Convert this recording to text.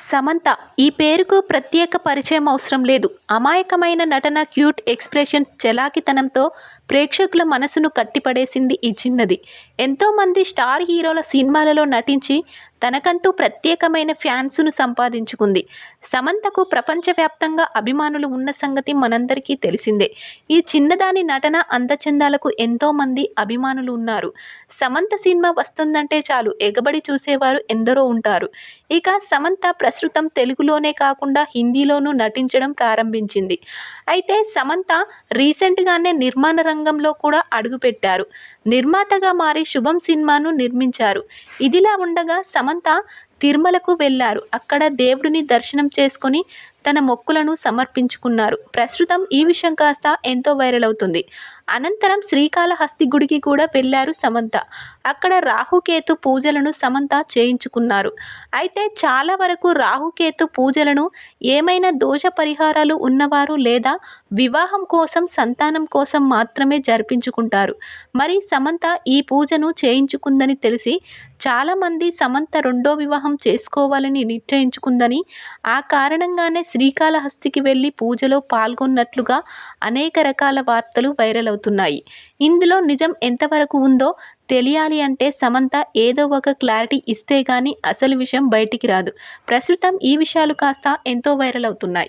సమంత ఈ పేరుకు ప్రత్యేక పరిచయం అవసరం లేదు. అమాయకమైన నటన, క్యూట్ ఎక్స్‌ప్రెషన్స్, చలాకీతనంతో ప్రేక్షకుల మనసును కట్టిపడేసింది ఈ చిన్నది. ఎంతోమంది స్టార్ హీరోల సినిమాలలో నటించి తనకంటూ ప్రత్యేకమైన ఫ్యాన్స్‌ను సంపాదించుకుంది. సమంతకు ప్రపంచవ్యాప్తంగా అభిమానులు ఉన్న సంగతి మనందరికీ తెలిసిందే. ఈ చిన్నదాని నటన, అందచందాలకు ఎంతోమంది అభిమానులు ఉన్నారు. సమంత సినిమా వస్తుందంటే చాలు ఎగబడి చూసేవారు ఎందరో ఉంటారు. ఇక సమంత ప్రస్తుతం తెలుగులోనే కాకుండా హిందీలోనూ నటించడం ప్రారంభించింది. అయితే సమంత రీసెంట్‌గానే నిర్మాణ రంగంలో కూడా అడుగుపెట్టారు. నిర్మాతగా మారి 'శుభం' సినిమాను నిర్మించారు. ఇదిలా ఉండగా సమంత తిరుమలకు వెళ్లారు. అక్కడ దేవుడిని దర్శనం చేసుకొని తన మొక్కులను సమర్పించుకున్నారు. ప్రస్తుతం ఈ విషయం కాస్త ఎంతో వైరల్ అవుతుంది. అనంతరం శ్రీకాళహస్తి గుడికి కూడా వెళ్లారు సమంత. అక్కడ రాహుకేతు పూజలను సమంత చేయించుకున్నారు. అయితే చాలా వరకు రాహుకేతు పూజలను ఏమైనా దోష పరిహారాలు ఉన్నవారు లేదా వివాహం కోసం, సంతానం కోసం మాత్రమే జరిపించుకుంటారు. మరి సమంత ఈ పూజను చేయించుకుందని తెలిసి చాలామంది సమంత రెండో వివాహం చేసుకోవాలని నిశ్చయించుకుందని, ఆ కారణంగానే శ్రీకాళహస్తికి వెళ్లి పూజలో పాల్గొన్నట్లుగా అనేక రకాల వార్తలు వైరల్ అవుతున్నాయి. ఇందులో నిజం ఎంతవరకు ఉందో తెలియాలి అంటే సమంత ఏదో ఒక క్లారిటీ ఇస్తే గానీ అసలు విషయం బయటికి రాదు. ప్రస్తుతం ఈ విషయాలు కాస్త ఎంతో వైరల్ అవుతున్నాయి.